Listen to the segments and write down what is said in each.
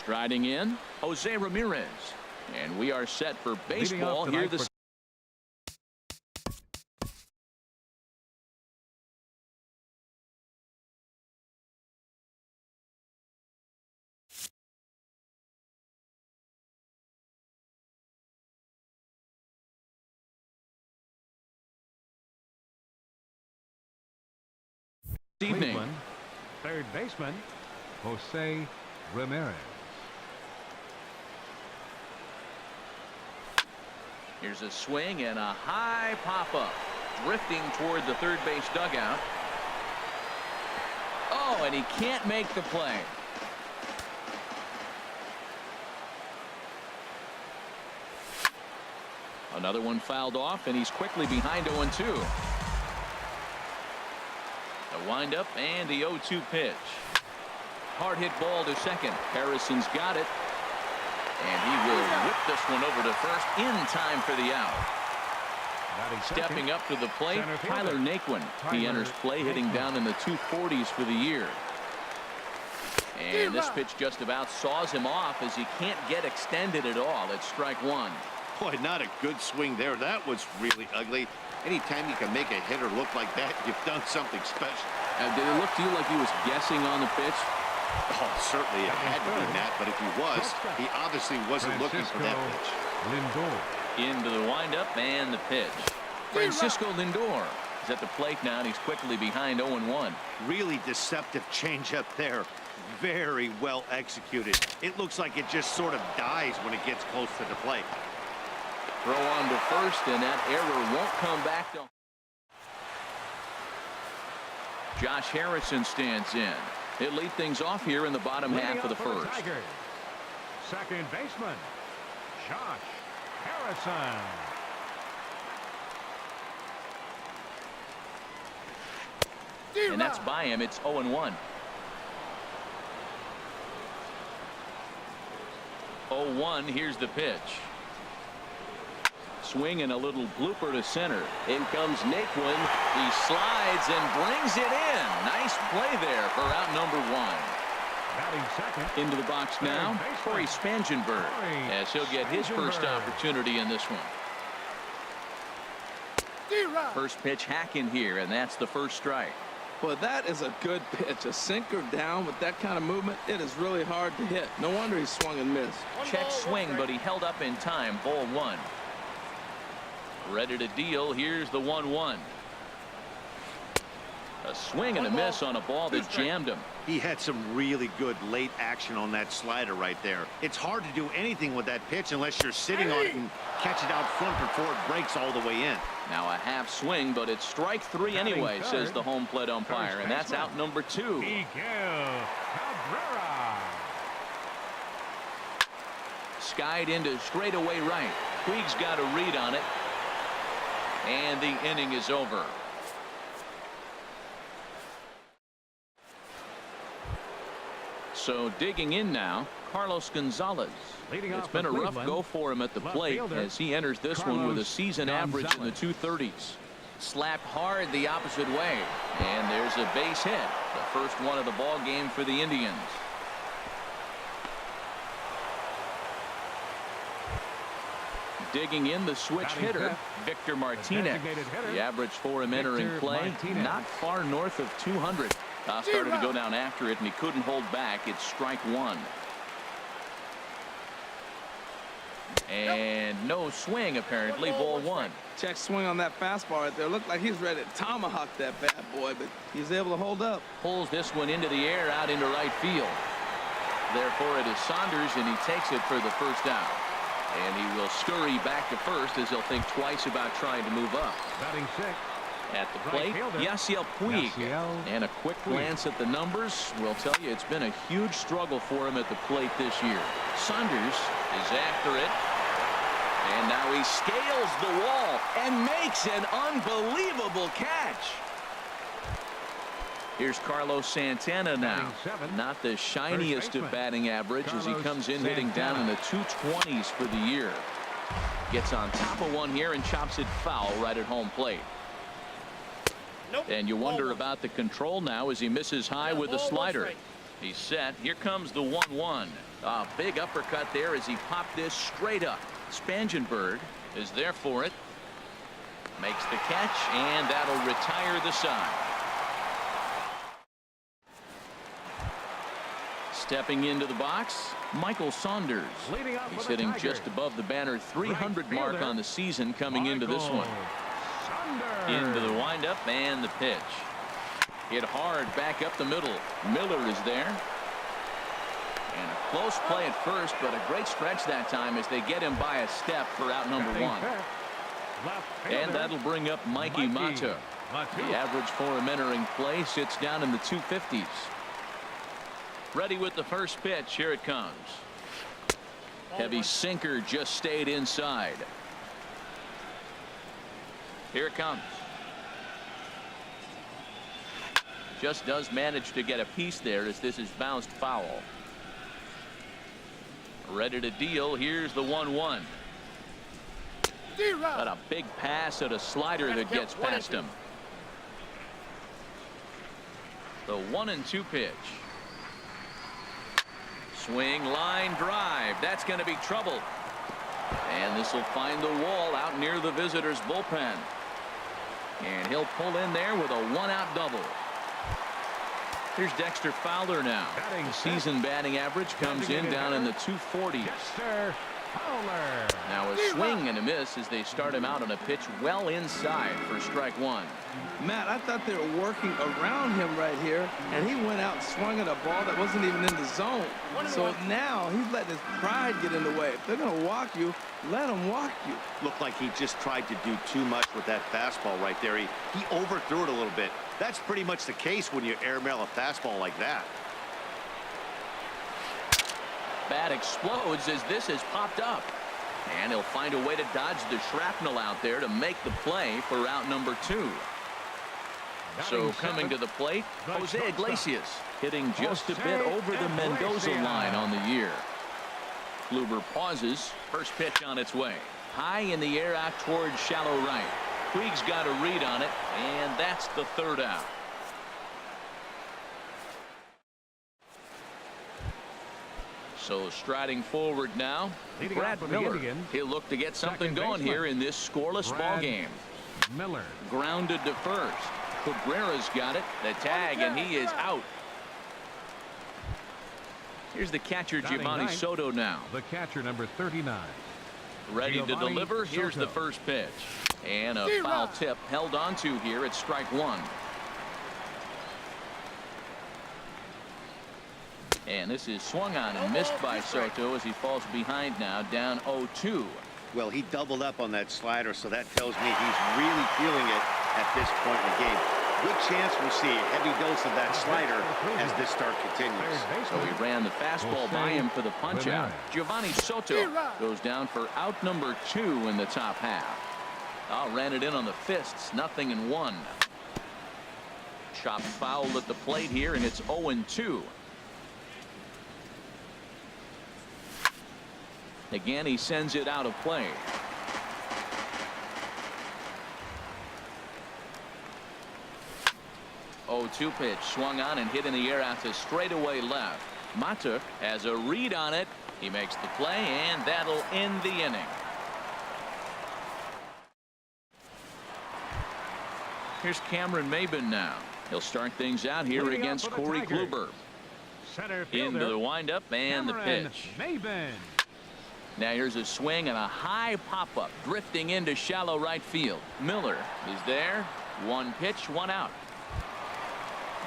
Striding in, Jose Ramirez. And we are set for baseball here this evening. Cleveland, third baseman, Jose Ramirez. Here's a swing and a high pop-up. Drifting toward the third base dugout. Oh, and he can't make the play. Another one fouled off, and he's quickly behind 0-2. The windup and the 0-2 pitch. Hard hit ball to second. Harrison's got it. And he will whip this one over to first in time for the out. Stepping up to the plate, Tyler Naquin. He enters play hitting down in the 240s for the year. And this pitch just about saws him off as he can't get extended at all. It's strike one. Boy, not a good swing there. That was really ugly. Anytime you can make a hitter look like that, you've done something special. Did it look to you like he was guessing on the pitch? Oh, certainly it had to be that, but if he was, he obviously wasn't looking for that pitch. Lindor. Into the windup and the pitch. Francisco Lindor is at the plate now, and he's quickly behind 0-1. Really deceptive changeup there. Very well executed. It looks like it just sort of dies when it gets close to the plate. Throw on to first, and that error won't come back to. Josh Harrison stands in. He'll lead things off here in the bottom half of the first. Second baseman, Josh Harrison. And that's by him. It's 0-1. 0-1. Here's the pitch. Swing and a little blooper to center. In comes Naquin. He slides and brings it in. Nice play there for out number one. Second. Into the box now, Corey Spangenberg, as he'll get his first opportunity in this one. First pitch hack in here, and that's the first strike. Well, that is a good pitch. A sinker down with that kind of movement, it is really hard to hit. No wonder he swung and missed. Check swing, but he held up in time. Ball one. Ready to deal. Here's the 1-1. A swing and a miss on a ball that jammed him. He had some really good late action on that slider right there. It's hard to do anything with that pitch unless you're sitting on it and catch it out front before it breaks all the way in. Now a half swing, but it's strike three anyway, says the home plate umpire, and that's out number two. Skied into straightaway right. Puig's got a read on it. And the inning is over. So digging in now, Carlos Gonzalez. It's been a rough go for him at the plate as he enters this one with a season average in the 230s. Slapped hard the opposite way. And there's a base hit. The first one of the ball game for the Indians. Digging in, the switch hitter, Victor Martinez. The average for him entering play, not far north of 200. Started to go down after it, and he couldn't hold back. It's strike one. And no swing, apparently. Ball one. Check swing on that fastball right there. Looked like he's ready to tomahawk that bad boy, but he's able to hold up. Pulls this one into the air out into right field. Therefore, it is Saunders, and he takes it for the first out. And he will scurry back to first as he'll think twice about trying to move up. Batting sixth. At the plate, Yasiel Puig. And a quick glance at the numbers will tell you it's been a huge struggle for him at the plate this year. Saunders is after it. And now he scales the wall and makes an unbelievable catch. Here's Carlos Santana now. Not the shiniest of batting average as he comes in hitting down in the 220s for the year. Gets on top of one here and chops it foul right at home plate. And you wonder about the control now as he misses high with the slider. He's set. Here comes the 1-1. A big uppercut there as he popped this straight up. Spangenberg is there for it. Makes the catch, and that'll retire the side. Stepping into the box, Michael Saunders. He's hitting just above the banner 300 mark on the season coming into this one. Into the windup and the pitch. Hit hard back up the middle. Miller is there. And a close play at first, but a great stretch that time as they get him by a step for out number 1. And that'll bring up Mikey Mata. The average for him entering play sits down in the 250s. Ready with the first pitch. Here it comes. Heavy sinker just stayed inside. Here it comes. Just does manage to get a piece there as this is bounced foul. Ready to deal. Here's the 1-1. But a big pass at a slider that gets past him. The 1-2 pitch. Swing, line drive. That's going to be trouble. And this will find the wall out near the visitors' bullpen. And he'll pull in there with a 1-out double. Here's Dexter Fowler now. The season batting average comes in down in the 240s. Now a swing and a miss as they start him out on a pitch well inside for strike 1. Matt, I thought they were working around him right here, and he went out and swung at a ball that wasn't even in the zone. So now he's letting his pride get in the way. If they're going to walk you, let them walk you. Looked like he just tried to do too much with that fastball right there. He overthrew it a little bit. That's pretty much the case when you airmail a fastball like that. Bat explodes as this has popped up. And he'll find a way to dodge the shrapnel out there to make the play for out number 2. So coming to the plate, Jose Iglesias hitting just a bit over the Mendoza line on the year. Kluber pauses. First pitch on its way. High in the air out towards shallow right. Puig's got a read on it, and that's the 3rd out. So striding forward now, Brad Miller. He'll look to get something going here in this scoreless ball game. Miller grounded to first. Cabrera's got it. The tag, and he is out. Here's the catcher, Giovanni Soto now. The catcher, number 39. Ready to deliver. Here's the first pitch. And a foul tip held onto here at strike 1. And this is swung on and missed by Soto as he falls behind now, down 0-2. Well, he doubled up on that slider, so that tells me he's really feeling it at this point in the game. Good chance we'll see a heavy dose of that slider as this start continues. So he ran the fastball by him for the punch out. Giovanni Soto goes down for out number 2 in the top half. Ran it in on the fists, 0-1. Chopped foul at the plate here, and it's 0-2. Again, he sends it out of play. Oh, 2 pitch swung on and hit in the air out to straightaway left. Mata has a read on it. He makes the play, and that'll end the inning. Here's Cameron Maben now. He'll start things out here against Corey Kluber. Into the windup and the pitch. Now here's a swing and a high pop-up drifting into shallow right field. Miller is there. 1 pitch, 1 out.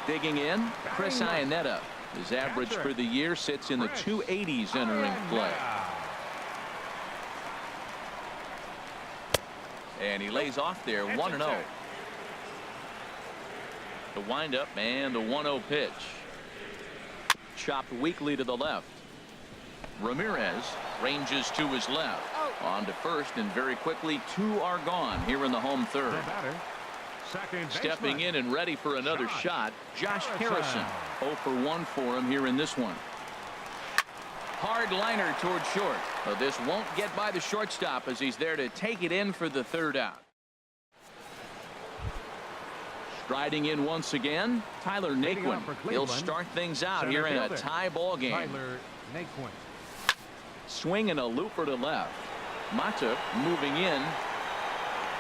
Digging in, Chris Iannetta. His average for the year sits in the 280s entering play. And he lays off there, 1-0. The windup and the 1-0 pitch. Chopped weakly to the left. Ramirez ranges to his left. On to first, and very quickly 2 are gone here in the home 3rd. Stepping in and ready for another shot, Josh Harrison. 0 for 1 for him here in this one. Hard liner toward short. But this won't get by the shortstop as he's there to take it in for the 3rd out. Riding in once again, Tyler Naquin. He'll start things out here in a tie ball game. Tyler Naquin. Swinging a looper to left. Mata moving in.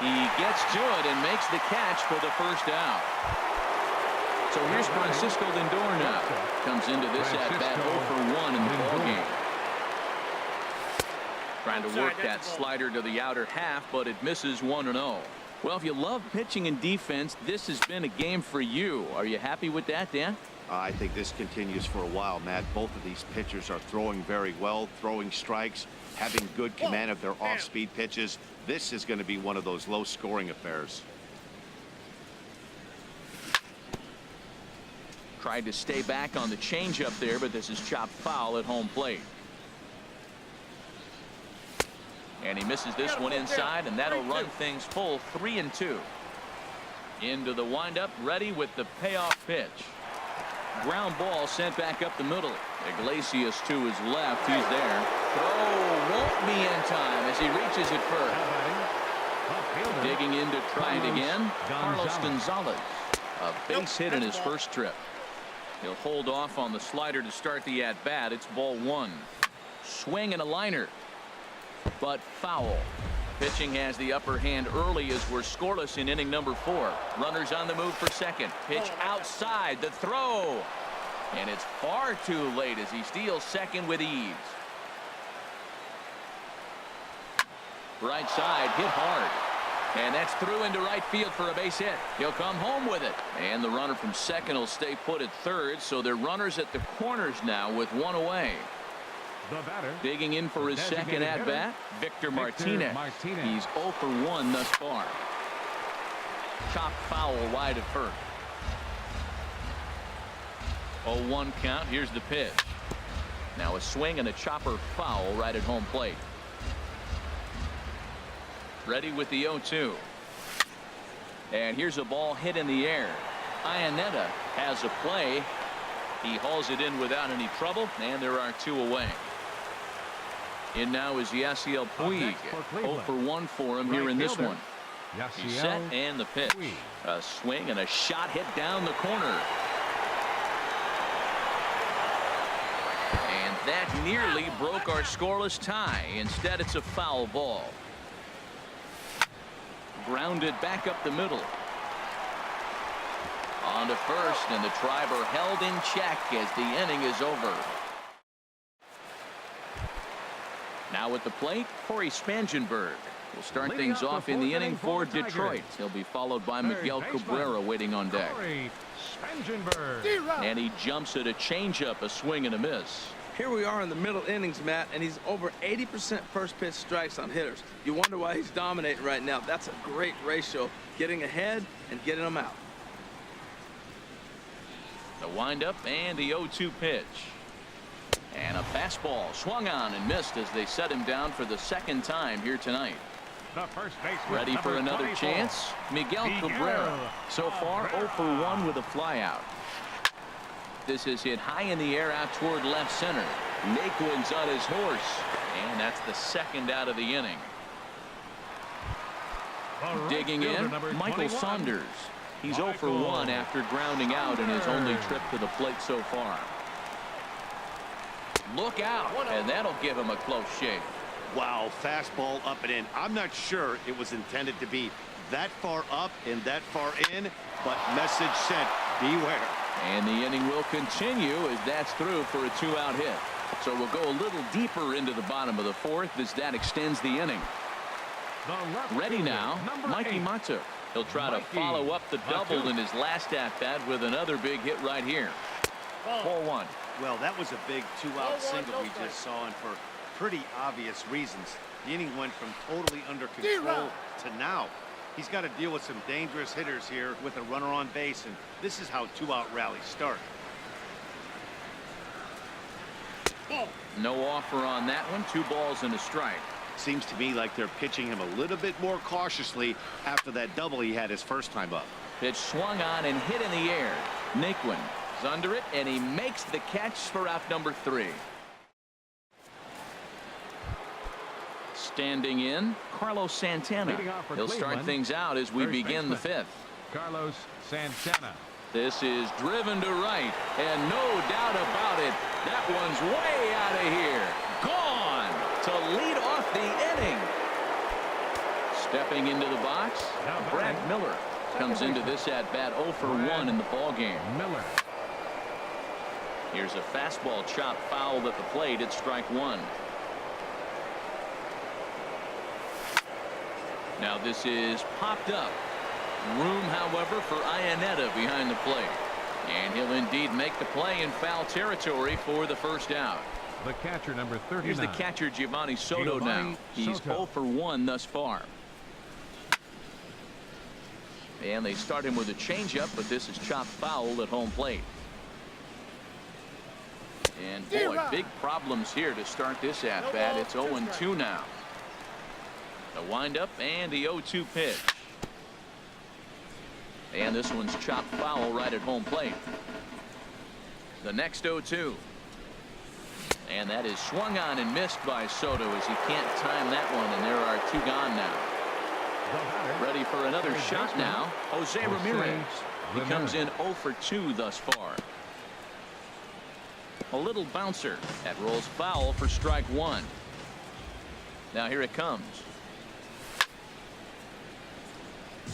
He gets to it and makes the catch for the first out. So here's Francisco Lindor now. Comes into this at bat 0 for 1 in the ball game. Trying to work that slider to the outer half, but it misses 1-0. Well, if you love pitching and defense, this has been a game for you. Are you happy with that, Dan? I think this continues for a while, Matt. Both of these pitchers are throwing very well, throwing strikes, having good command of their off-speed pitches. This is going to be one of those low-scoring affairs. Tried to stay back on the changeup there, but this is chopped foul at home plate. And he misses this one inside, and that'll run things full 3-2. Into the windup, ready with the payoff pitch. Ground ball sent back up the middle. Iglesias to his left. He's there. Throw won't be in time as he reaches it first. Digging in to try it again. Carlos Gonzalez. A base hit in his first trip. He'll hold off on the slider to start the at-bat. It's ball 1. Swing and a liner. But foul. Pitching has the upper hand early as we're scoreless in inning number 4. Runners on the move for second. Pitch outside. The throw. And it's far too late as he steals second with ease. Right side hit hard. And that's through into right field for a base hit. He'll come home with it. And the runner from second will stay put at third. So they're runners at the corners now with 1 away. The batter, digging in for his second at-bat, Victor Martinez. He's 0 for 1 thus far. Chopped foul wide of first. 0-1 count. Here's the pitch. Now a swing and a chopper foul right at home plate. Ready with the 0-2. And here's a ball hit in the air. Iannetta has a play. He hauls it in without any trouble, and there are 2 away. In now is Yasiel Puig. 0 for 1 for him here in this one. He's set and the pitch. A swing and a shot hit down the corner. And that nearly broke our scoreless tie. Instead, it's a foul ball. Grounded back up the middle. On to first, and the Triber held in check as the inning is over. Now at the plate, Corey Spangenberg will start things off in the inning for Detroit. He'll be followed by Miguel Cabrera waiting on deck. And he jumps at a changeup, a swing and a miss. Here we are in the middle innings, Matt, and he's over 80% first pitch strikes on hitters. You wonder why he's dominating right now. That's a great ratio, getting ahead and getting them out. The windup and the 0-2 pitch. And a fastball swung on and missed as they set him down for the second time here tonight. Ready for another chance? Miguel Cabrera. So far 0 for 1 with a flyout. This is hit high in the air out toward left center. Naquin's on his horse. And that's the second out of the inning. Digging in, Michael Saunders. He's 0 for 1 after grounding out in his only trip to the plate so far. Look out, and that'll give him a close shave. Wow, fastball up and in. I'm not sure it was intended to be that far up and that far in, but message sent, beware. And the inning will continue as that's through for a 2-out hit. So we'll go a little deeper into the bottom of the 4th as that extends the inning. Ready now, Mikey Mata. He'll try to follow up the double in his last at-bat with another big hit right here. 4-1. Well, that was a big 2-out single we just saw, and for pretty obvious reasons. The inning went from totally under control to now. He's got to deal with some dangerous hitters here with a runner on base, and this is how 2-out rallies start. No offer on that one. 2 balls and a strike. Seems to me like they're pitching him a little bit more cautiously after that double he had his first time up. Pitch swung on and hit in the air. Naquin is under it, and he makes the catch for out number 3. Standing in, Carlos Santana. He'll start things out as we begin the 5th. Carlos Santana. This is driven to right, and no doubt about it, that one's way out of here. Gone to lead off the inning. Stepping into the box, Brad Miller comes into this at-bat 0 for 1 in the ballgame. Miller. Here's a fastball chop fouled at the plate. It's strike 1. Now this is popped up. Room, however, for Iannetta behind the plate. And he'll indeed make the play in foul territory for the first out. The catcher, number 39. Here's the catcher, Giovanni Soto now. He's 0 for 1 thus far. And they start him with a changeup, but this is chopped foul at home plate. And boy, big problems here to start this at-bat. It's 0-2 now. The windup and the 0-2 pitch. And this one's chopped foul right at home plate. The next 0-2. And that is swung on and missed by Soto as he can't time that one, and there are 2 gone now. Ready for another shot now. Jose Ramirez. He comes in 0 for 2 thus far. A little bouncer. That rolls foul for strike 1. Now here it comes.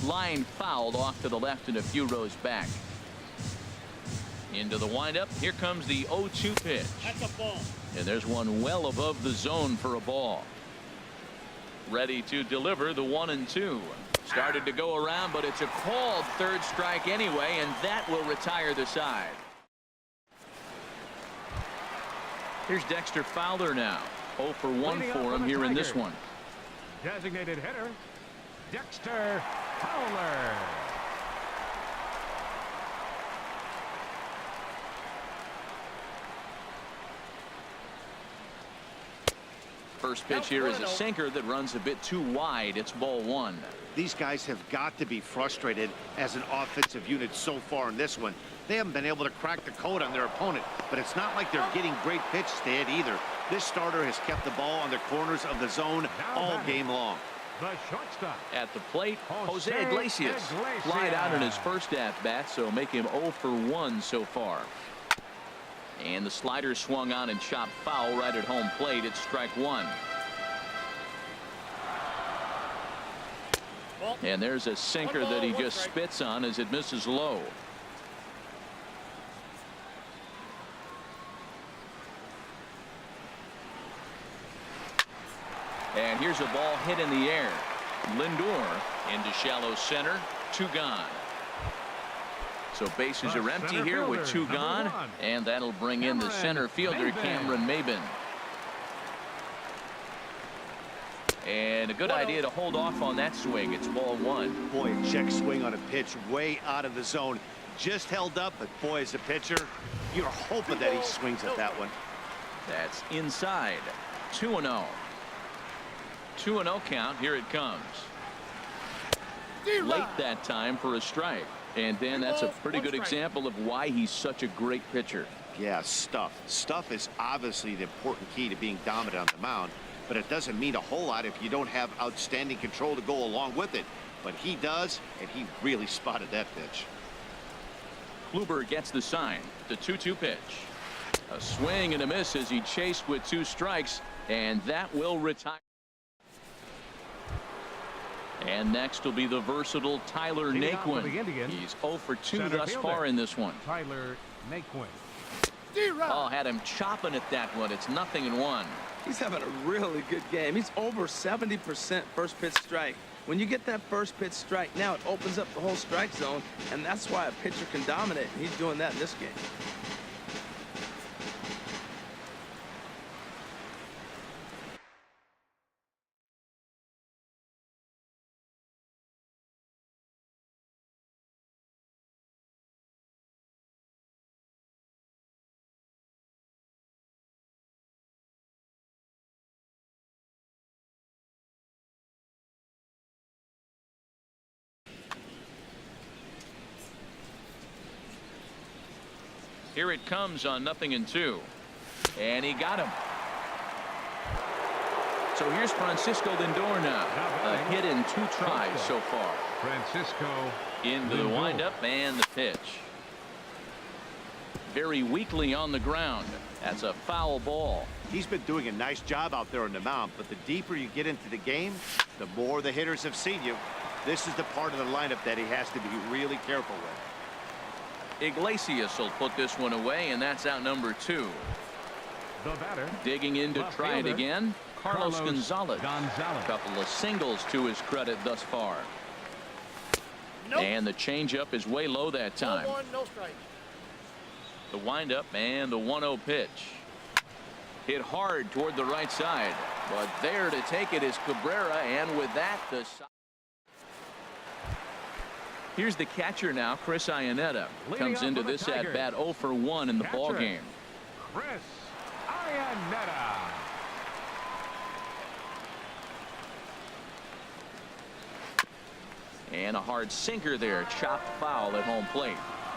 Line fouled off to the left and a few rows back. Into the windup. Here comes the 0-2 pitch. That's a ball. And there's one well above the zone for a ball. Ready to deliver the 1-2. Started to go around, but it's a called third strike anyway, and that will retire the side. Here's Dexter Fowler now. 0 for 1 for him here in this one. Designated hitter, Dexter Fowler. First pitch here is a sinker that runs a bit too wide. It's ball 1. These guys have got to be frustrated as an offensive unit so far in this one. They haven't been able to crack the code on their opponent, but it's not like they're getting great pitches to hit either. This starter has kept the ball on the corners of the zone all game long. The shortstop. At the plate, Jose Iglesias. Flied out in his first at-bat, so make him 0 for 1 so far. And the slider swung on and chopped foul right at home plate. It's strike 1. And there's a sinker that he just spits on as it misses low. And here's a ball hit in the air. Lindor into shallow center. 2 gone. So bases are empty here with 2 gone. And that'll bring in the center fielder, Cameron Maybin. And a good idea to hold off on that swing. It's ball 1. Boy, a check swing on a pitch way out of the zone. Just held up, but boy, as a pitcher, you're hoping that he swings at that one. That's inside. 2-0. 2-0 count. Here it comes. Late that time for a strike. And Dan, that's a pretty good example of why he's such a great pitcher. Yeah, stuff. Stuff is obviously the important key to being dominant on the mound, but it doesn't mean a whole lot if you don't have outstanding control to go along with it. But he does, and he really spotted that pitch. Kluber gets the sign. The 2-2 pitch. A swing and a miss as he chased with 2 strikes, and that will retire. And next will be the versatile Tyler Naquin. He's 0 for 2 thus far in this one. Tyler Naquin. Oh, had him chopping at that one. It's 0-1. He's having a really good game. He's over 70% first pitch strike. When you get that first pitch strike, now it opens up the whole strike zone, and that's why a pitcher can dominate. He's doing that in this game. Here it comes on 0-2. And he got him. So here's Francisco Lindor now. A hit in 2 tries so far. Francisco Into the windup and the pitch. Very weakly on the ground. That's a foul ball. He's been doing a nice job out there on the mound, but the deeper you get into the game, the more the hitters have seen you. This is the part of the lineup that he has to be really careful with. Iglesias will put this one away, and that's out number 2. The batter. Digging in to left try it fielder, again. Carlos Gonzalez. Gonzalez. Couple of singles to his credit thus far. Nope. And the changeup is way low that time. No one, no strike. The windup and the 1-0 pitch. Hit hard toward the right side, but there to take it is Cabrera, and with that, the here's the catcher now. Chris Iannetta comes into this at bat 0 for 1 in the ball game. Chris Iannetta. And a hard sinker there, chopped foul at home plate.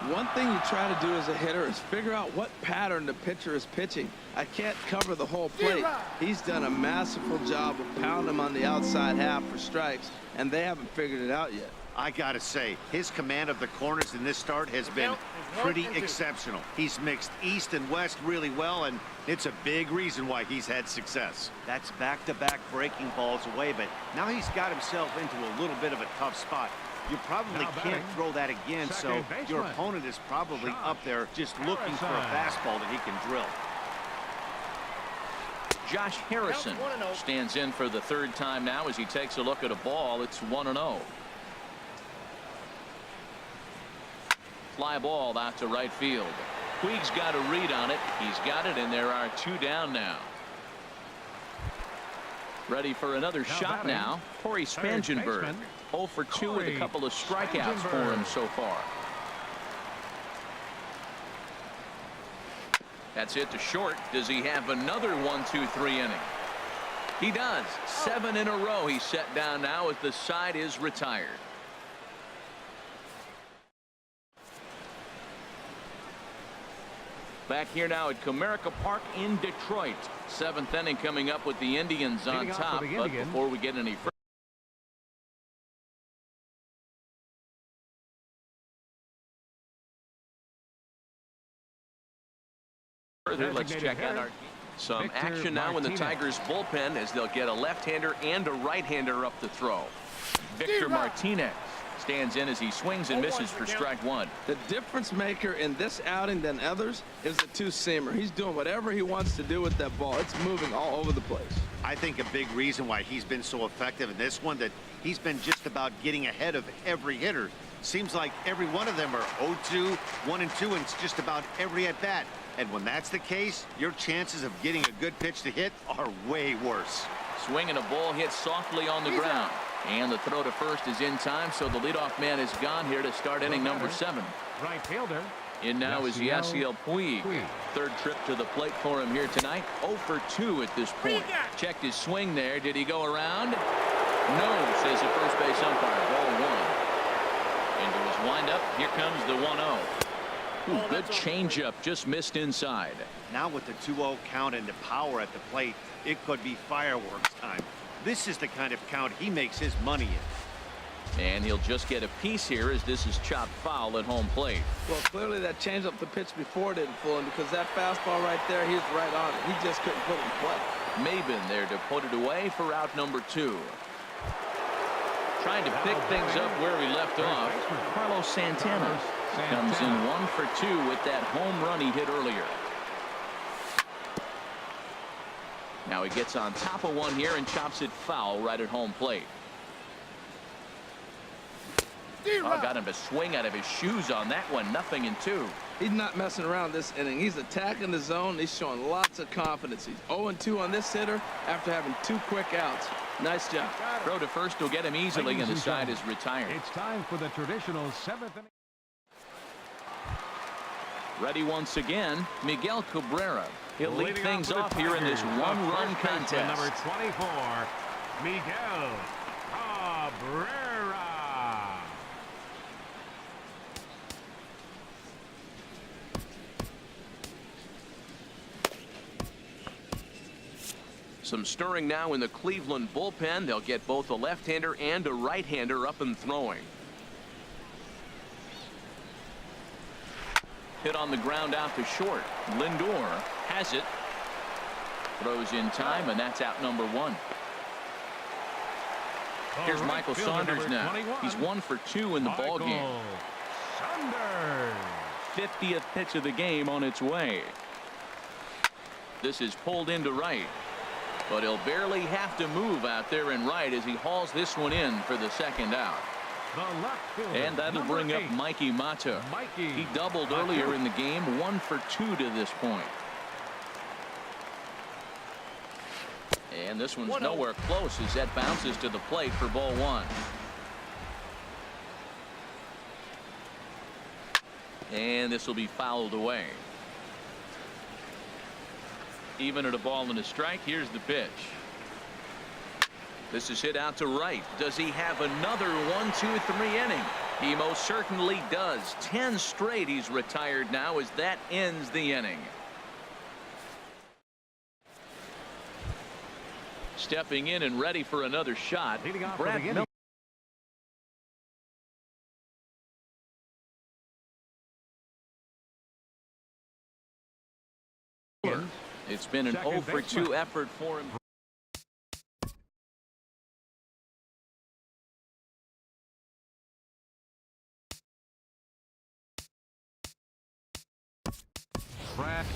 One thing you try to do as a hitter is figure out what pattern the pitcher is pitching. I can't cover the whole plate. He's done a masterful job of pounding him on the outside half for strikes, and they haven't figured it out yet. I gotta say, his command of the corners in this start has been pretty exceptional. He's mixed east and west really well, and it's a big reason why he's had success. That's back-to-back breaking balls away, but now he's got himself into a little bit of a tough spot. You probably can't throw that again, so your opponent is probably up there just looking for a fastball that he can drill. Josh Harrison stands in for the 3rd time now as he takes a look at a ball. It's 1-0. Fly ball out to right field. Puig's got a read on it. He's got it, and there are 2 down now. Ready for another shot now. Corey Spangenberg. 0 for 2 with a couple of strikeouts for him so far. That's it to short. Does he have another 1-2-3 inning? He does. 7 in a row he's set down now as the side is retired. Back here now at Comerica Park in Detroit. 7th inning coming up with the Indians on top. But before we get any further, let's check out some action now in the Tigers bullpen as they'll get a left-hander and a right-hander up the throw. Victor Martinez stands in as he swings and misses for strike 1. The difference maker in this outing than others is the 2-seamer. He's doing whatever he wants to do with that ball. It's moving all over the place. I think a big reason why he's been so effective in this one, that he's been just about getting ahead of every hitter. Seems like every one of them are 0-2, 1-2, and it's just about every at-bat. And when that's the case, your chances of getting a good pitch to hit are way worse. Swinging a ball hit softly on the ground. And the throw to first is in time, so the leadoff man is gone here to start inning number 7. Right fielder. In now is Yasiel Puig. 3rd trip to the plate for him here tonight. 0 for 2 at this point. Checked his swing there. Did he go around? No, says the first base umpire. Ball 1. Into his windup. Here comes the 1-0. Good changeup, just missed inside. Now with the 2-0 count and the power at the plate, it could be fireworks time. This is the kind of count he makes his money in. And he'll just get a piece here as this is chopped foul at home plate. Well, clearly that changeup the pitch before didn't fool him, because that fastball right there, he was right on it. He just couldn't put it in play. Maben there to put it away for out number 2. Trying to pick things up where we left off. Carlos Santana comes in 1 for 2 with that home run he hit earlier. Now he gets on top of one here and chops it foul right at home plate. Oh, got him to swing out of his shoes on that one. 0-2. He's not messing around this inning. He's attacking the zone. He's showing lots of confidence. He's 0-2 on this hitter after having 2 quick outs. Nice job. Throw to first will get him easily, and the side is retired. It's time for the traditional 7th inning. Ready once again, Miguel Cabrera. He'll lead things off here in this one-run contest. Number 24, Miguel Cabrera. Some stirring now in the Cleveland bullpen. They'll get both a left-hander and a right-hander up and throwing. Hit on the ground out to short. Lindor has it. Throws in time, and that's out number 1. Here's Michael Saunders now. 21. He's 1 for 2 in the ball game. Saunders. 50th pitch of the game on its way. This is pulled into right, but he'll barely have to move out there in right as he hauls this one in for the second out. The left fielder, And that'll bring up 8. Mikey Mata. Mikey He doubled earlier in the game, 1 for 2 to this point. And this one's nowhere close as that bounces to the plate for ball 1. And this will be fouled away. Even at a ball and a strike, here's the pitch. This is hit out to right. Does he have another 1, 2, 3 inning? He most certainly does. 10 straight he's retired now as that ends the inning. Stepping in and ready for another shot. Leading off Brad for the inning. Miller. It's been an 0 for 2 effort for him.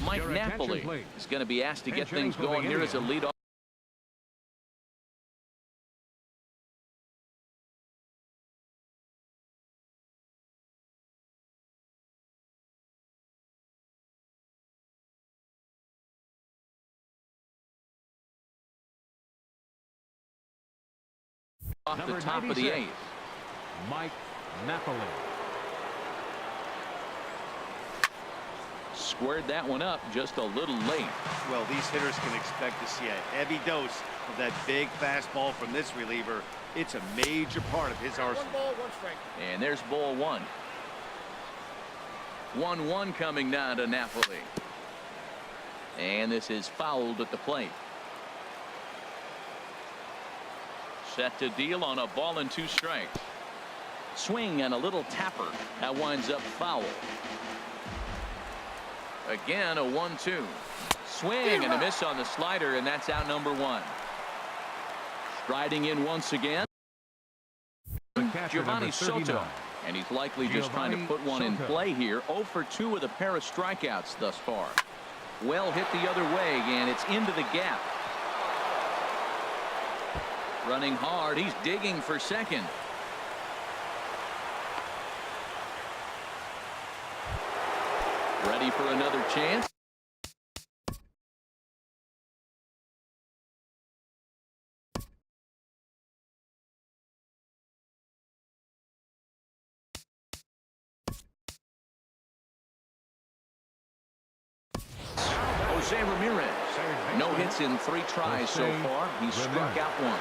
Mike Napoli is going to be asked to get things going here as a leadoff. Off the top of the 8th. Mike Napoli. Squared that one up just a little late. Well, these hitters can expect to see a heavy dose of that big fastball from this reliever. It's a major part of his arsenal. 1 ball, 1 strike. And there's ball 1. 1-1 coming now to Napoli. And this is fouled at the plate. Set to deal on a ball and 2 strikes. Swing and a little tapper. That winds up foul. Again, a 1-2. Swing and a miss on the slider, and that's out number 1. Striding in once again, Giovanni Soto. And he's likely just trying to put one in play here. 0 for 2 with a pair of strikeouts thus far. Well hit the other way, and it's into the gap. Running hard. He's digging for second. Ready for another chance. Jose Ramirez. No hits in 3 tries so far. He's struck out once.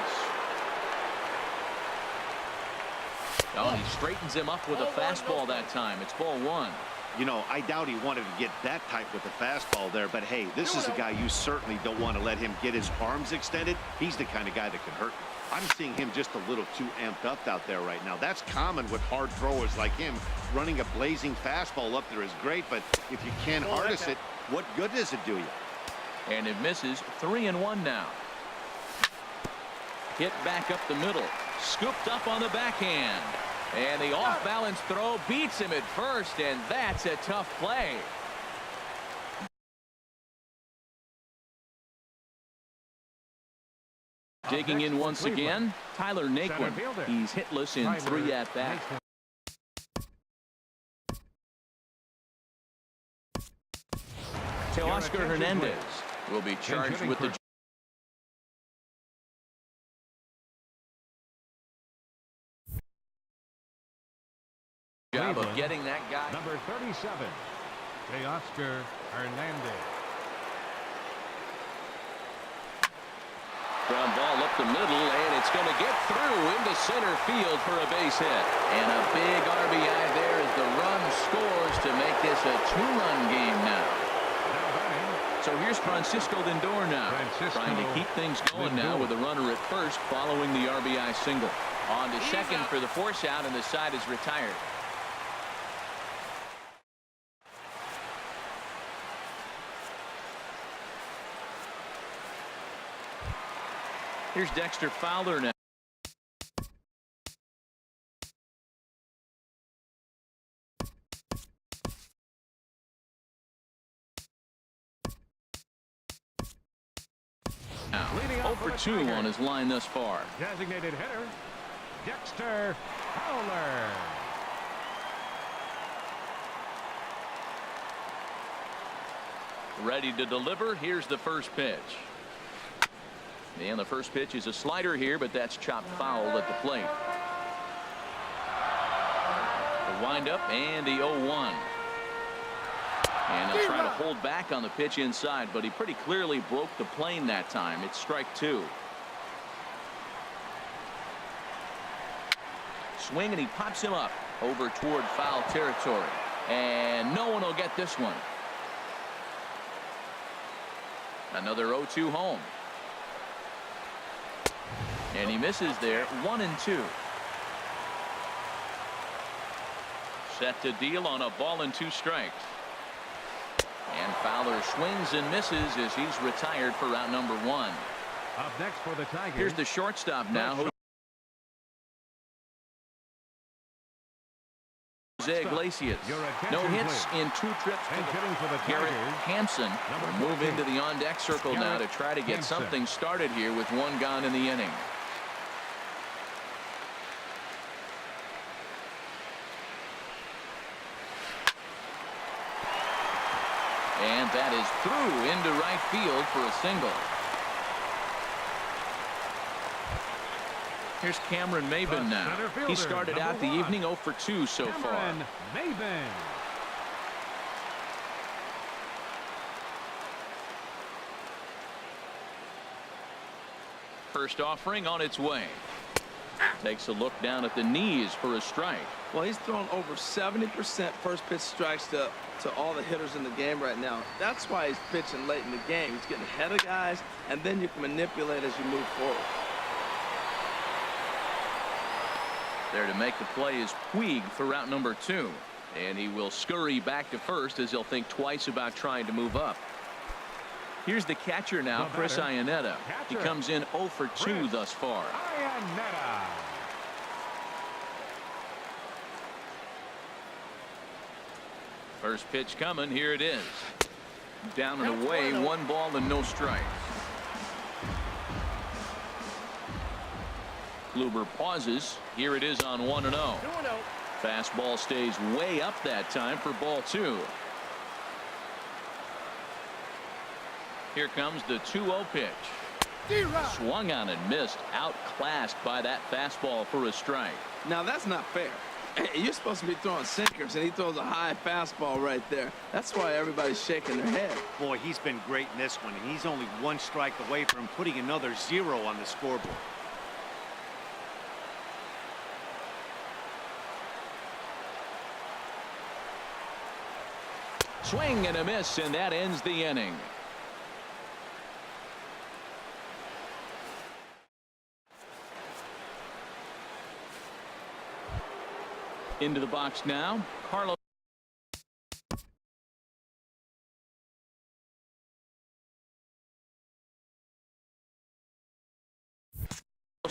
Oh, he straightens him up with a fastball that time. It's ball 1. You know, I doubt he wanted to get that tight with the fastball there, but hey, this is a guy you certainly don't want to let him get his arms extended. He's the kind of guy that can hurt you. I'm seeing him just a little too amped up out there right now. That's common with hard throwers like him. Running a blazing fastball up there is great, but if you can't harness it, what good does it do you? And it misses. 3-1 now. Hit back up the middle. Scooped up on the backhand. And the off-balance throw beats him at first, and that's a tough play. Digging in once again, Tyler Naquin. He's hitless in 3 at-bats. Teoscar Hernandez will be charged with the job of getting that guy. Number 37, Teoscar Hernandez. Ground ball up the middle, and it's going to get through into center field for a base hit. And a big RBI there as the run scores to make this a 2-run game now. So here's Francisco Lindor now, trying to keep things going now with a runner at first following the RBI single. On to second for the force out, and the side is retired. Here's Dexter Fowler now. Leading 0 off for the 2 Tigers. on his line thus far. Designated hitter, Dexter Fowler. Ready to deliver. Here's the first pitch. And the first pitch is a slider here, but that's chopped foul at the plate. The windup and the 0-1. And he'll try to hold back on the pitch inside, but he pretty clearly broke the plane that time. It's strike 2. Swing, and he pops him up over toward foul territory. And no one will get this one. Another 0-2 home. And he misses there. 1-2. Set to deal on a ball and 2 strikes. And Fowler swings and misses as he's retired for round number 1. Up next for the Tigers. Here's the shortstop now. Jose Iglesias. No hits in 2 trips to the Garrett Hampson will move into the on-deck circle now to try to get something started here with 1 gone in the inning. And that is through into right field for a single. Here's Cameron Maben now. He started out the evening 0 for 2 so far. Maben. First offering on its way. Takes a look down at the knees for a strike. Well, he's thrown over 70% first pitch strikes to all the hitters in the game right now. That's why he's pitching late in the game. He's getting ahead of guys, and then you can manipulate as you move forward. There to make the play is Puig for route number 2. And he will scurry back to first as he'll think twice about trying to move up. Here's the catcher now, Chris Iannetta. He comes in 0 for 2 thus far. Iannetta. First pitch coming. Here it is. Down and away. 1 ball and no strikes. Kluber pauses. Here it is on 1-0. Fastball stays way up that time for ball 2. Here comes the 2-0 pitch. Swung on and missed. Outclassed by that fastball for a strike. Now that's not fair. You're supposed to be throwing sinkers, and he throws a high fastball right there. That's why everybody's shaking their head. Boy, he's been great in this one, and he's only 1 strike away from putting another 0 on the scoreboard. Swing and a miss, and that ends the inning. Into the box now, Carlos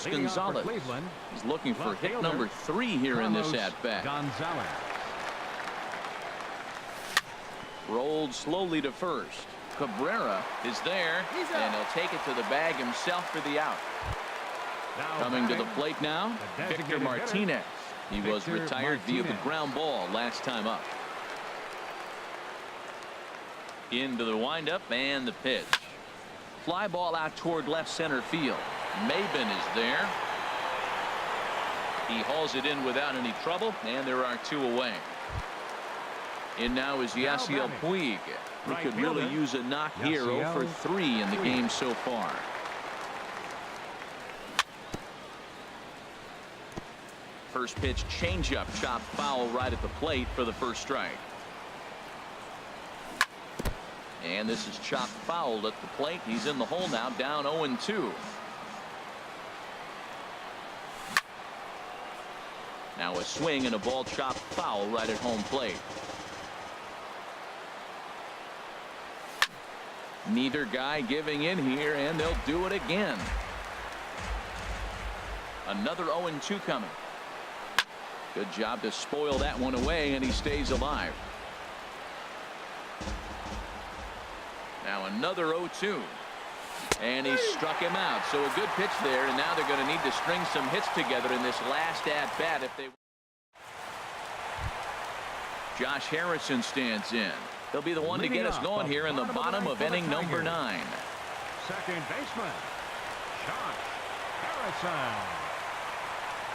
Gonzalez. He's looking for hit number 3 here in this at-bat. Gonzalez. Rolled slowly to first. Cabrera is there, and he'll take it to the bag himself for the out. Coming to the plate now, Victor Martinez. He was retired via the ground ball last time up. Into the windup and the pitch. Fly ball out toward left center field. Maben is there. He hauls it in without any trouble, and there are 2 away. In now is Yasiel Puig. He could really use a knock here. 0 for 3 in the game so far. First pitch changeup, chopped foul right at the plate for the first strike. And this is chopped foul at the plate. He's in the hole now, down 0-2. Now a swing and a ball chopped foul right at home plate. Neither guy giving in here, and they'll do it again. Another 0-2 coming. Good job to spoil that one away, and he stays alive. Now another 0-2. And he struck him out. So a good pitch there, and now they're going to need to string some hits together in this last at-bat if they... Josh Harrison stands in. He'll be the one to get us going here in the bottom of inning number 9. Second baseman, Josh Harrison.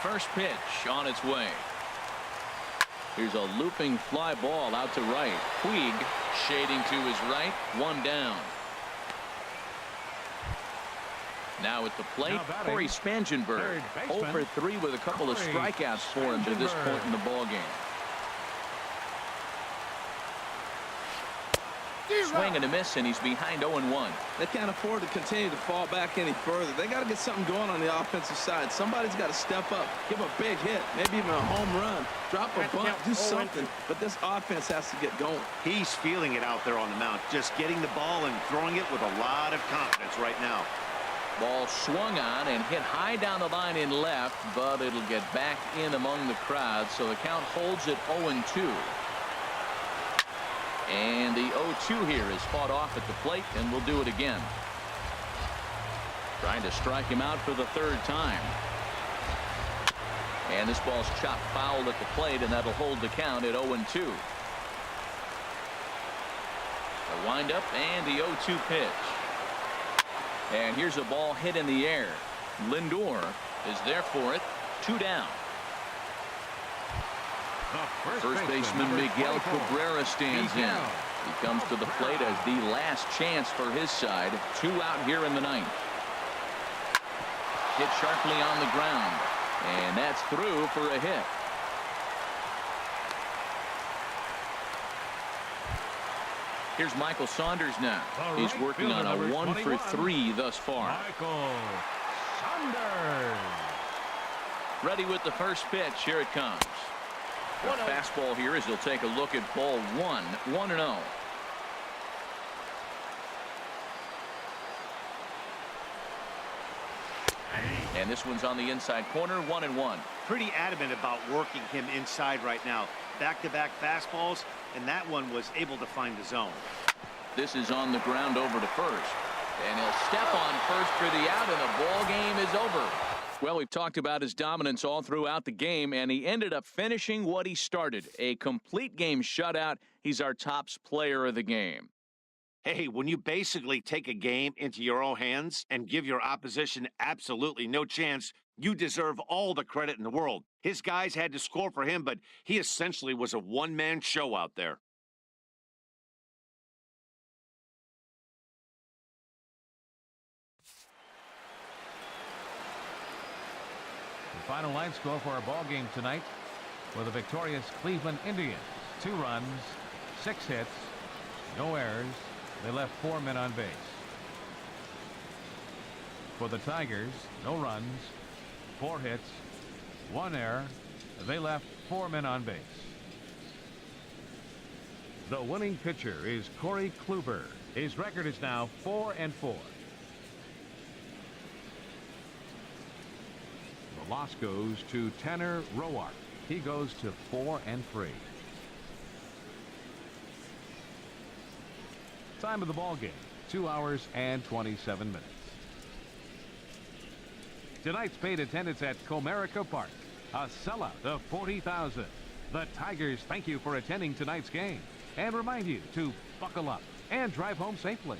First pitch on its way. Here's a looping fly ball out to right. Puig shading to his right. One down. Now at the plate, Corey Spangenberg. 0 for 3 with a couple of strikeouts for him to this point in the ballgame. Swing and a miss, and he's behind 0-1. They can't afford to continue to fall back any further. They got to get something going on the offensive side. Somebody's got to step up, give a big hit, maybe even a home run, drop a bunt, do something. But this offense has to get going. He's feeling it out there on the mound, just getting the ball and throwing it with a lot of confidence right now. Ball swung on and hit high down the line in left, but it'll get back in among the crowd, so the count holds at 0-2. And the 0-2 here is fought off at the plate, and we'll do it again. Trying to strike him out for the 3rd time. And this ball's chopped foul at the plate, and that'll hold the count at 0-2. The windup and the 0-2 pitch. And here's a ball hit in the air. Lindor is there for it. 2 down. First baseman Miguel Cabrera stands in. He comes to the plate as the last chance for his side. 2 out here in the 9th. Hit sharply on the ground, and that's through for a hit. Here's Michael Saunders now. He's working on a 1 for 3 thus far. Michael Saunders. Ready with the first pitch. Here it comes. The fastball here as he'll take a look at ball 1. 1-0. And this one's on the inside corner. 1-1. Pretty adamant about working him inside right now. Back-to-back fastballs, and that one was able to find the zone. This is on the ground over to first. And he'll step on first for the out, and the ball game is over. Well, we've talked about his dominance all throughout the game, and he ended up finishing what he started. A complete game shutout. He's our top player of the game. Hey, when you basically take a game into your own hands and give your opposition absolutely no chance, you deserve all the credit in the world. His guys had to score for him, but he essentially was a one-man show out there. The final line score for our ball game tonight for the victorious Cleveland Indians. 2 runs, 6 hits, no errors. They left 4 men on base. For the Tigers, no runs, 4 hits, 1 error. They left 4 men on base. The winning pitcher is Corey Kluber. His record is now 4-4. The loss goes to Tanner Roark. He goes to 4-3. Time of the ball game, 2 hours and 27 minutes. Tonight's paid attendance at Comerica Park, a sellout of 40,000. The Tigers thank you for attending tonight's game and remind you to buckle up and drive home safely.